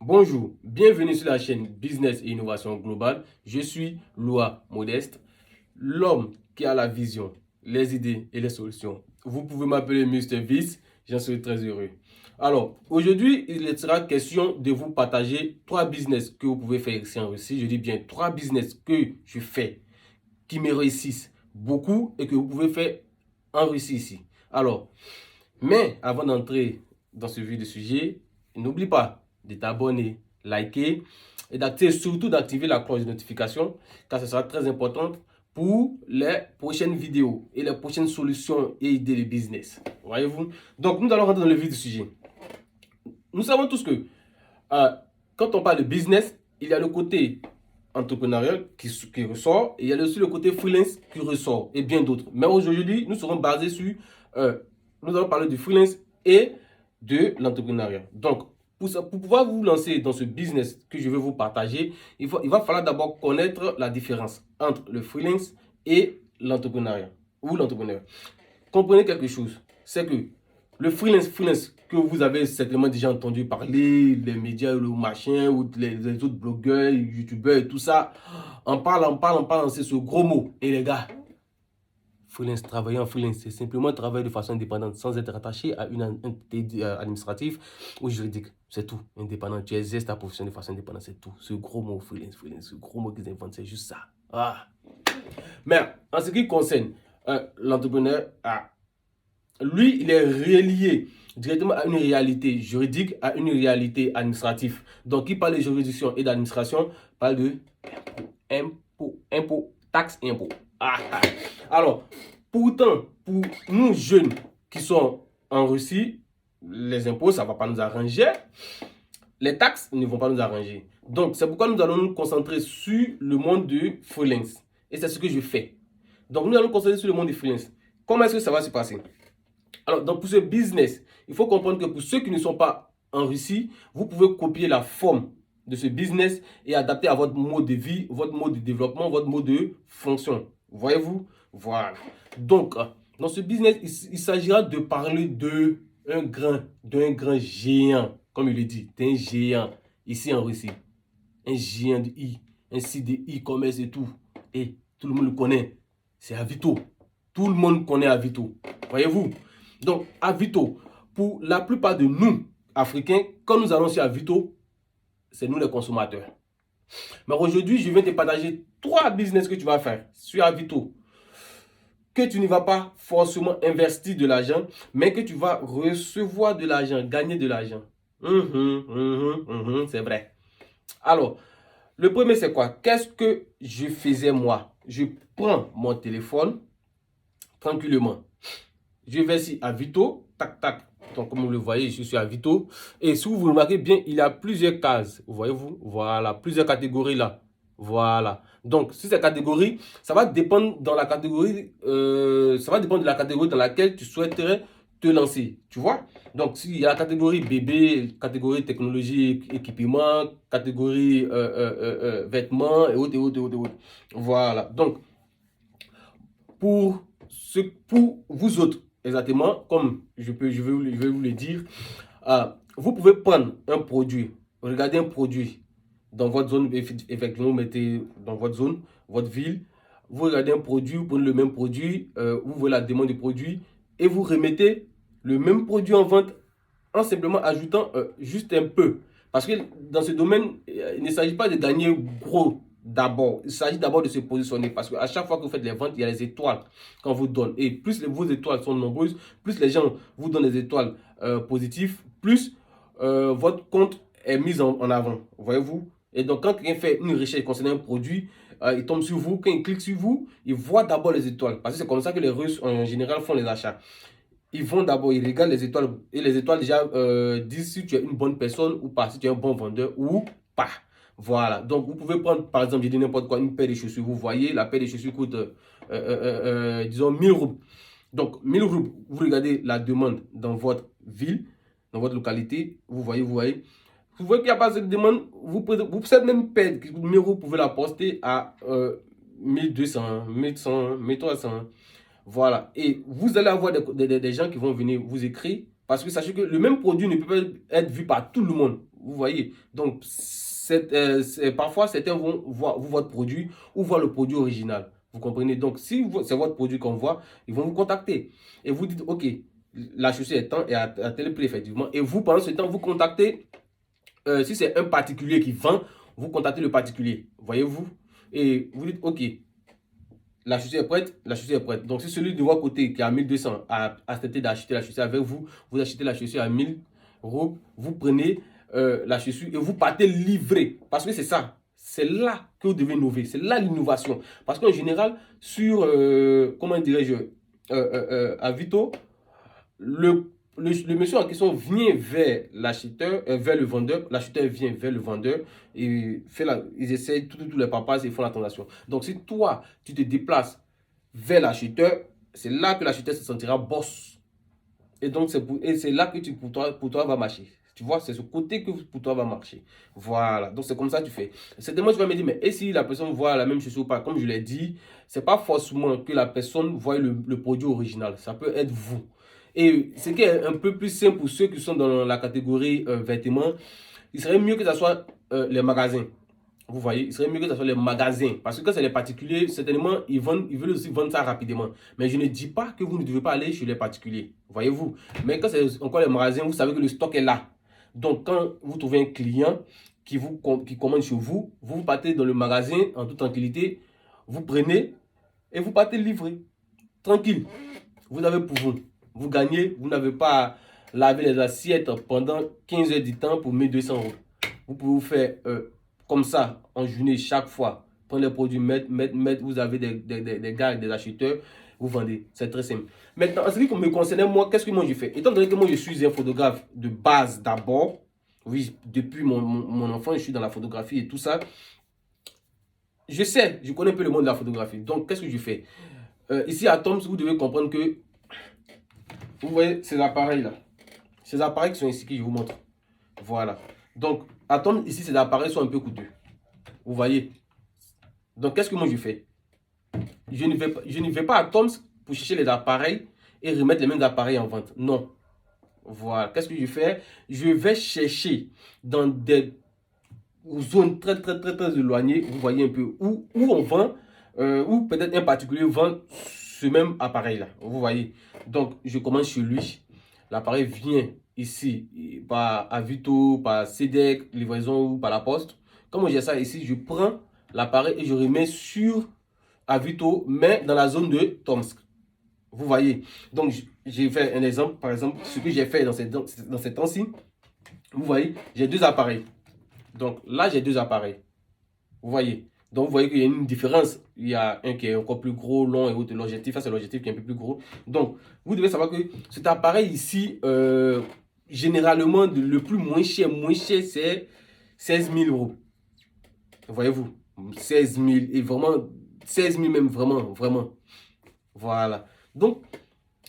Bonjour, bienvenue sur la chaîne Business et Innovation Globale. Je suis Loa Modeste, l'homme qui a la vision, les idées et les solutions. Vous pouvez m'appeler Mr. Vice, j'en serai très heureux. Alors, aujourd'hui, il sera question de vous partager 3 business que vous pouvez faire ici en Russie. Je dis bien 3 business que je fais qui me réussissent beaucoup et que vous pouvez faire en Russie ici. Alors, mais avant d'entrer dans ce vif du sujet, n'oublie pas de t'abonner, liker et surtout d'activer la cloche de notification car ce sera très important pour les prochaines vidéos et les prochaines solutions et idées de business. Voyez-vous? Donc, nous allons rentrer dans le vif du sujet. Nous savons tous que quand on parle de business, il y a le côté entrepreneurial qui ressort et il y a aussi le côté freelance qui ressort et bien d'autres. Mais aujourd'hui, nous serons basés sur, nous allons parler du freelance et de l'entrepreneuriat. Donc, pour pouvoir vous lancer dans ce business que je vais vous partager, il va falloir d'abord connaître la différence entre le freelance et l'entrepreneuriat ou l'entrepreneur. Comprenez quelque chose, c'est que le freelance que vous avez certainement déjà entendu parler, les médias, le machin, ou les autres blogueurs, youtubeurs et tout ça, on parle, c'est ce gros mot. Et les gars, freelance, travailler en freelance, c'est simplement travailler de façon indépendante sans être attaché à une entité administrative ou juridique. C'est tout, indépendant. Tu exerces ta profession de façon indépendante, c'est tout. Ce gros mot freelance, ce gros mot qu'ils inventent, c'est juste ça. Ah. Mais en ce qui concerne l'entrepreneur, lui, il est relié directement à une réalité juridique, à une réalité administrative. Donc, qui parle de juridiction et d'administration, parle de impôt, taxes et impôts. Alors, pourtant, pour nous jeunes qui sont en Russie, les impôts, ça ne va pas nous arranger. Les taxes ne vont pas nous arranger. Donc, c'est pourquoi nous allons nous concentrer sur le monde du freelance. Et c'est ce que je fais. Donc, nous allons nous concentrer sur le monde du freelance. Comment est-ce que ça va se passer? Alors, donc pour ce business, il faut comprendre que pour ceux qui ne sont pas en Russie, vous pouvez copier la forme de ce business et adapter à votre mode de vie, votre mode de développement, votre mode de fonction. Voyez-vous? Voilà. Donc, dans ce business, il s'agira de parler d'un grand géant, comme il le dit, d'un géant ici en Russie. Un géant de un site de e-commerce et tout. Et tout le monde le connaît. C'est Avito. Tout le monde connaît Avito. Voyez-vous? Donc, Avito, pour la plupart de nous, Africains, quand nous allons sur Avito, c'est nous les consommateurs. Mais aujourd'hui, je viens te partager 3 business que tu vas faire sur Avito. Que tu ne vas pas forcément investir de l'argent, mais que tu vas recevoir de l'argent, gagner de l'argent. C'est vrai. Alors, le premier, c'est quoi? Qu'est-ce que je faisais moi? Je prends mon téléphone tranquillement. Je vais ici à Avito, tac, tac. Donc, comme vous le voyez, je suis à Avito. Et si vous remarquez bien, il y a plusieurs cases. Voyez-vous? Voilà, plusieurs catégories là. Voilà. Donc, sur ces catégories, ça va dépendre dans la catégorie, ça va dépendre de la catégorie dans laquelle tu souhaiterais te lancer. Tu vois? Donc, s'il y a la catégorie bébé, catégorie technologie, équipement, catégorie vêtements et autres, et autres, et autres, et autres. Voilà. Donc, pour vous autres, exactement, comme je vais vous le dire, vous pouvez prendre un produit, regardez un produit dans votre zone, effectivement, vous mettez dans votre zone, votre ville, vous regardez un produit, vous prenez le même produit, vous voyez la demande du produit et vous remettez le même produit en vente en simplement ajoutant juste un peu. Parce que dans ce domaine, il ne s'agit pas de gagner gros d'abord. Il s'agit d'abord de se positionner. Parce qu'à chaque fois que vous faites les ventes, il y a les étoiles qu'on vous donne. Et plus vos étoiles sont nombreuses, plus les gens vous donnent des étoiles positives, plus votre compte est mis en avant. Voyez-vous? Et donc, quand quelqu'un fait une recherche concernant un produit, il tombe sur vous. Quand il clique sur vous, il voit d'abord les étoiles. Parce que c'est comme ça que les Russes, en général, font les achats. Ils vont d'abord, ils regardent les étoiles. Et les étoiles déjà disent si tu es une bonne personne ou pas, si tu es un bon vendeur ou pas. Voilà. Donc, vous pouvez prendre, par exemple, je dis n'importe quoi, une paire de chaussures. Vous voyez, la paire de chaussures coûte, disons, 1000 roubles. Donc, 1000 roubles, vous regardez la demande dans votre ville, dans votre localité. Vous voyez. Vous voyez qu'il n'y a pas cette demande. Vous cette même paire qui coûte 1000 roubles, vous pouvez la poster à 1200, 1100, 1300. Voilà. Et vous allez avoir des gens qui vont venir vous écrire. Parce que sachez que le même produit ne peut pas être vu par tout le monde. Vous voyez. Donc, parfois, certains vont voir votre produit ou voir le produit original. Vous comprenez? Donc, si c'est votre produit qu'on voit, ils vont vous contacter. Et vous dites, OK, la chaussure est tant et à tel prix, effectivement. Et vous, pendant ce temps, vous contactez, si c'est un particulier qui vend, vous contactez le particulier. Voyez-vous? Et vous dites, OK, la chaussure est prête, la chaussure est prête. Donc, si celui de votre côté qui est à 1200 a accepté d'acheter la chaussure avec vous, vous achetez la chaussure à 1000 euros, vous prenez la chaussure et vous partez livrer. Parce que c'est ça. C'est là que vous devez innover. C'est là l'innovation. Parce qu'en général, sur, comment dirais-je, à Vito, le monsieur en question vient vers l'acheteur, vers le vendeur. L'acheteur vient vers le vendeur et ils essayent tous les papas et font la transaction. Donc, si toi, tu te déplaces vers l'acheteur, c'est là que l'acheteur se sentira boss. Et donc, c'est là que pour toi va marcher. Tu vois, c'est ce côté que pour toi va marcher. Voilà. Donc, c'est comme ça que tu fais. Certainement, tu vas me dire, mais et si la personne voit la même chose ou pas? Comme je l'ai dit, c'est pas forcément que la personne voit le produit original. Ça peut être vous. Et ce qui est un peu plus simple pour ceux qui sont dans la catégorie vêtements, il serait mieux que ce soit les magasins. Vous voyez, il serait mieux que ce soit les magasins. Parce que quand c'est les particuliers, certainement, ils veulent aussi vendre ça rapidement. Mais je ne dis pas que vous ne devez pas aller chez les particuliers. Voyez-vous. Mais quand c'est encore les magasins, vous savez que le stock est là. Donc, quand vous trouvez un client qui commande chez vous, vous partez dans le magasin en toute tranquillité, vous prenez et vous partez livrer. Tranquille. Vous avez pour vous. Vous gagnez, vous n'avez pas à laver les assiettes pendant 15 heures du temps pour 1200 euros. Vous pouvez vous faire comme ça en journée chaque fois. Prendre les produits, mettre, vous avez des gars, des acheteurs, vous vendez. C'est très simple. Maintenant, en ce qui me concerne, moi, qu'est-ce que moi je fais? Étant donné que moi je suis un photographe de base d'abord, oui, depuis mon enfant, je suis dans la photographie et tout ça. Je connais un peu le monde de la photographie. Donc, qu'est-ce que je fais? Ici à Toms, vous devez comprendre que vous voyez ces appareils là. Ces appareils qui sont ici, que je vous montre. Voilà. Donc, à Toms, ici, ces appareils sont un peu coûteux. Vous voyez. Donc, qu'est-ce que moi je fais? Je ne vais pas à Toms pour chercher les appareils et remettre les mêmes appareils en vente. Non. Voilà. Qu'est-ce que je fais? Je vais chercher dans des zones très éloignées. Vous voyez un peu où on vend, où peut-être un particulier vend ce même appareil là. Vous voyez. Donc, je commence chez lui. L'appareil vient ici par Avito, par CEDEC, livraison ou par la poste. Comme j'ai ça ici, je prends l'appareil et je remets sur Avito, mais dans la zone de Tomsk. Vous voyez. Donc, j'ai fait un exemple. Par exemple, ce que j'ai fait dans ces temps-ci. Vous voyez, j'ai deux appareils. Donc, là, j'ai deux appareils. Vous voyez. Donc, vous voyez qu'il y a une différence. Il y a un qui est encore plus gros, long et autre. L'objectif, ça, c'est l'objectif qui est un peu plus gros. Donc, vous devez savoir que cet appareil ici, généralement, le plus moins cher, c'est 16 000 euros. Voyez-vous. 16 000 et vraiment, 16 000 même, vraiment. Voilà. Donc,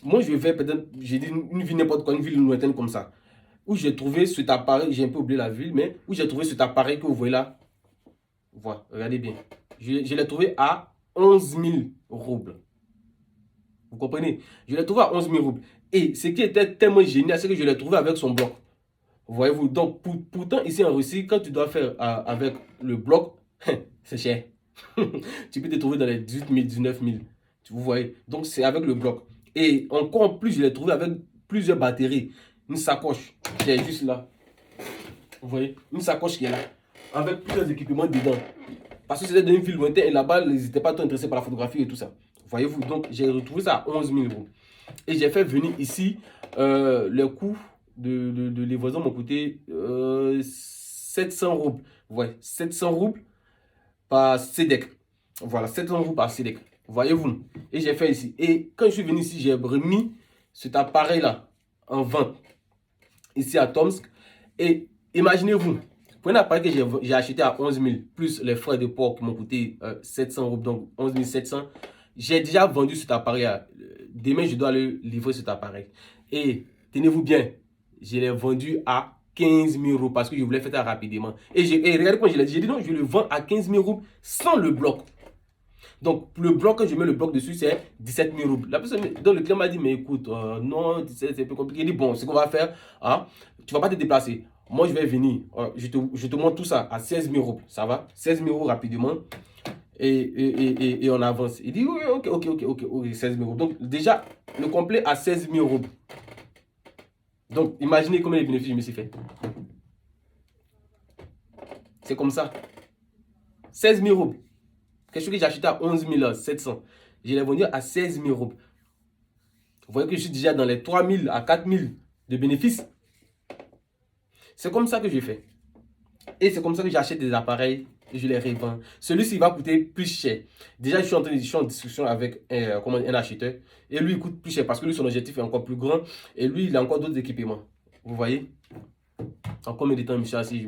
moi, je vais peut-être, j'ai dit une ville n'importe quoi, une ville lointaine comme ça, où j'ai trouvé cet appareil, j'ai un peu oublié la ville, mais où j'ai trouvé cet appareil que vous voyez là. Voilà, regardez bien. Je l'ai trouvé à 11 000 roubles. Vous comprenez? Je l'ai trouvé à 11 000 roubles. Et ce qui était tellement génial, c'est que je l'ai trouvé avec son bloc. Voyez-vous? Donc, pourtant, ici en Russie, quand tu dois faire avec le bloc, c'est cher. Tu peux te trouver dans les 18 000, 19 000. Vous voyez? Donc, c'est avec le bloc. Et encore plus, je l'ai trouvé avec plusieurs batteries. Une sacoche qui est juste là. Vous voyez? Une sacoche qui est là. Avec plusieurs équipements dedans. Parce que c'était dans une ville lointaine et là-bas, ils n'étaient pas trop intéressés par la photographie et tout ça. Voyez-vous? Donc, j'ai retrouvé ça à 11 000 euros. Et j'ai fait venir ici, le coût de livraison m'ont coûté 700 roubles. Ouais, 700 roubles par CEDEC. Voilà, 700 roubles par CEDEC. Voyez-vous? Et j'ai fait ici. Et quand je suis venu ici, j'ai remis cet appareil-là en vente. Ici à Tomsk. Et imaginez-vous, pour un appareil que j'ai acheté à 11 000, plus les frais de port qui m'ont coûté 700 roubles, donc 11 700, j'ai déjà vendu cet appareil. Demain, je dois aller livrer cet appareil. Et tenez-vous bien, je l'ai vendu à 15 000 euros parce que je voulais faire ça rapidement. Et regardez quand je l'ai dit, j'ai dit non, je le vends à 15 000 euros sans le bloc. Donc, le bloc, quand je mets le bloc dessus, c'est 17 000 roubles. La personne, donc le client m'a dit, mais écoute, non, c'est un peu compliqué. Il dit, bon, ce qu'on va faire, hein, tu ne vas pas te déplacer. Moi, je vais venir. Je te montre tout ça à 16 000 euros. Ça va? 16 000 euros rapidement. Et on avance. Il dit, oui, ok, 16 000 euros. Donc, déjà, le complet à 16 000 euros. Donc, imaginez combien de bénéfices je me suis fait. C'est comme ça. 16 000 euros. Quelque chose que j'ai acheté à 11 700. Je l'ai vendu à 16 000 euros. Vous voyez que je suis déjà dans les 3 000 à 4 000 de bénéfices. C'est comme ça que je fais. Et c'est comme ça que j'achète des appareils et je les revends. Celui-ci va coûter plus cher. Déjà, je suis en discussion avec un acheteur. Et lui, il coûte plus cher parce que lui, son objectif est encore plus grand. Et lui, il a encore d'autres équipements. Vous voyez? En combien de temps je me suis assis? Je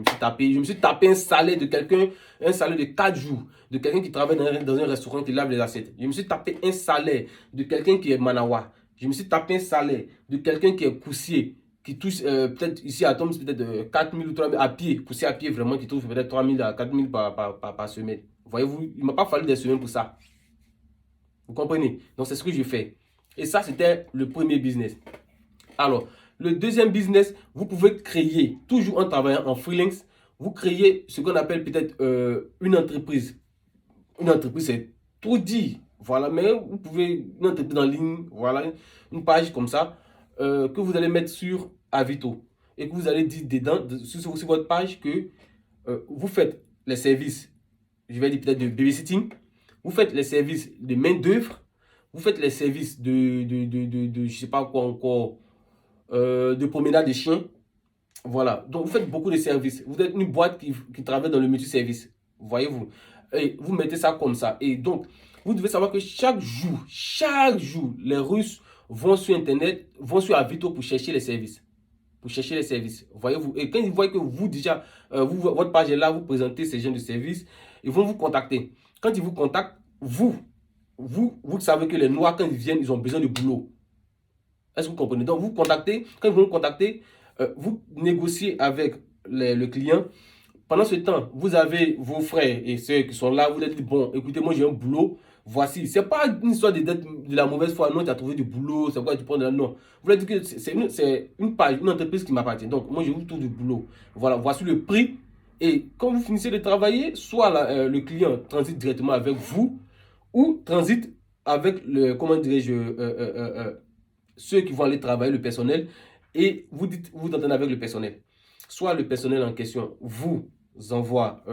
me suis tapé un salaire de quelqu'un, un salaire de 4 jours, de quelqu'un qui travaille dans un restaurant qui lave les assiettes. Je me suis tapé un salaire de quelqu'un qui est manawa. Je me suis tapé un salaire de quelqu'un qui est poussier, qui touche peut-être ici à Toms, peut-être 4 000 ou 3 000 à pied, poussier à pied vraiment, qui touche peut-être 3 000 à 4 000 par semaine. Voyez-vous, il ne m'a pas fallu des semaines pour ça. Vous comprenez? Donc c'est ce que je fais. Et ça, c'était le premier business. Alors, le deuxième business, vous pouvez créer, toujours en travaillant en freelance, vous créez ce qu'on appelle peut-être une entreprise. Une entreprise, c'est tout dit. Voilà, mais vous pouvez, une entreprise en ligne, voilà, une page comme ça, que vous allez mettre sur Avito. Et que vous allez dire dedans, sur votre page, que vous faites les services, je vais dire peut-être de babysitting, vous faites les services de main-d'œuvre, vous faites les services je ne sais pas quoi encore, de promenade de chiens. Voilà. Donc, vous faites beaucoup de services. Vous êtes une boîte qui travaille dans le multi-service. Voyez-vous. Et vous mettez ça comme ça. Et donc, vous devez savoir que chaque jour, les Russes vont sur Internet, vont sur Avito pour chercher les services. Pour chercher les services. Voyez-vous. Et quand ils voient que vous, déjà, votre page est là, vous présentez ces gens de services, ils vont vous contacter. Quand ils vous contactent, vous savez que les Noirs, quand ils viennent, ils ont besoin de boulot. Est-ce que vous comprenez? Donc, vous contactez, quand ils vont vous contacter, vous négociez avec le client. Pendant ce temps, vous avez vos frères et ceux qui sont là, vous leur dites, bon, écoutez, moi j'ai un boulot, voici. Ce n'est pas une histoire de la mauvaise foi, non, tu as trouvé du boulot, c'est quoi, tu prends de la... Non. Vous leur dites que c'est une page, une entreprise qui m'appartient. Donc, moi, je vous trouve du boulot. Voilà, voici le prix. Et quand vous finissez de travailler, soit le client transite directement avec vous, ou transite avec le, comment dirais-je, ceux qui vont aller travailler, le personnel, et vous entendez avec le personnel. Soit le personnel en question vous envoie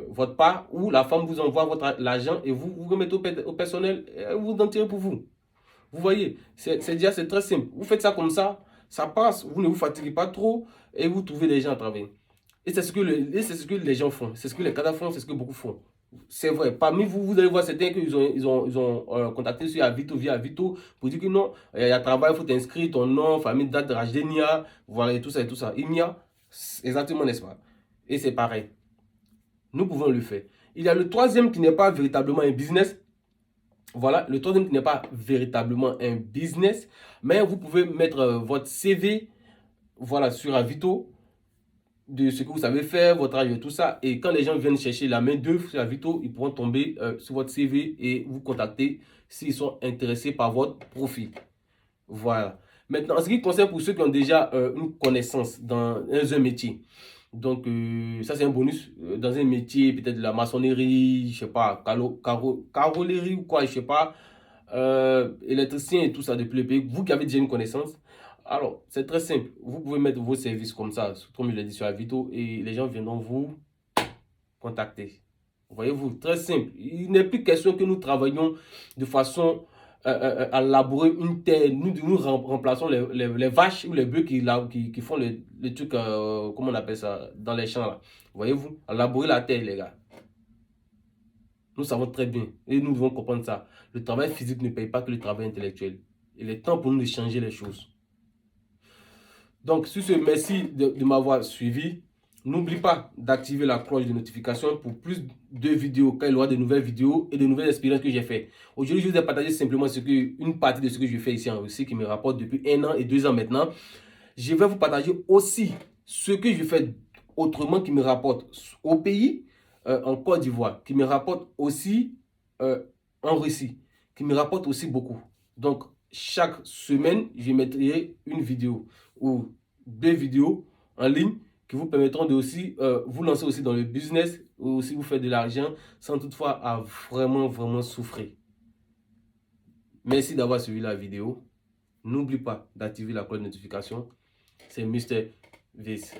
votre part, ou la femme vous envoie l'argent et vous remettez au personnel, et vous en tirez pour vous. Vous voyez, c'est très simple. Vous faites ça comme ça passe, vous ne vous fatiguez pas trop et vous trouvez des gens à travailler. Et c'est ce que les gens font, c'est ce que les cadres font, c'est ce que beaucoup font. C'est vrai. Parmi vous, vous allez voir certains qu'ils ont contacté sur Avito, via Avito, pour dire que non, il y a travail, il faut t'inscrire, ton nom, famille, date de Rajdenia, voilà, et tout ça, et tout ça. Il y a, exactement, n'est-ce pas? Et c'est pareil. Nous pouvons le faire. Il y a le troisième qui n'est pas véritablement un business. Voilà, le troisième qui n'est pas véritablement un business, mais vous pouvez mettre votre CV, voilà, sur Avito, de ce que vous savez faire, votre âge et tout ça. Et quand les gens viennent chercher la main d'œuvre sur Avito, ils pourront tomber sur votre CV et vous contacter s'ils sont intéressés par votre profil. Voilà. Maintenant, en ce qui concerne pour ceux qui ont déjà une connaissance dans un métier, donc ça c'est un bonus. Dans un métier, peut-être de la maçonnerie, je sais pas, carrosserie ou quoi, je sais pas, électricien et tout ça depuis le pays, vous qui avez déjà une connaissance, alors c'est très simple. Vous pouvez mettre vos services comme ça, comme je l'ai dit sur Avito, et les gens viendront vous contacter. Voyez-vous, très simple. Il n'est plus question que nous travaillions de façon à labourer une terre. Nous remplaçons les vaches ou les bœufs qui font les trucs, comment on appelle ça, dans les champs là. Voyez-vous, à labourer la terre, les gars. Nous savons très bien et nous devons comprendre ça. Le travail physique ne paye pas que le travail intellectuel. Il est temps pour nous de changer les choses. Donc, sur ce, merci de m'avoir suivi. N'oublie pas d'activer la cloche de notification pour plus de vidéos, quand il y aura de nouvelles vidéos et de nouvelles expériences que j'ai faites. Aujourd'hui, je vous ai partagé simplement une partie de ce que je fais ici en Russie qui me rapporte depuis 1 an et 2 ans maintenant. Je vais vous partager aussi ce que je fais autrement qui me rapporte au pays, en Côte d'Ivoire, qui me rapporte aussi en Russie, qui me rapporte aussi beaucoup. Donc, chaque semaine, je mettrai une vidéo ou 2 vidéos en ligne qui vous permettront de aussi vous lancer aussi dans le business ou aussi vous faire de l'argent sans toutefois vraiment souffrir. Merci d'avoir suivi la vidéo. N'oublie pas d'activer la cloche de notification. C'est Mr. Viz.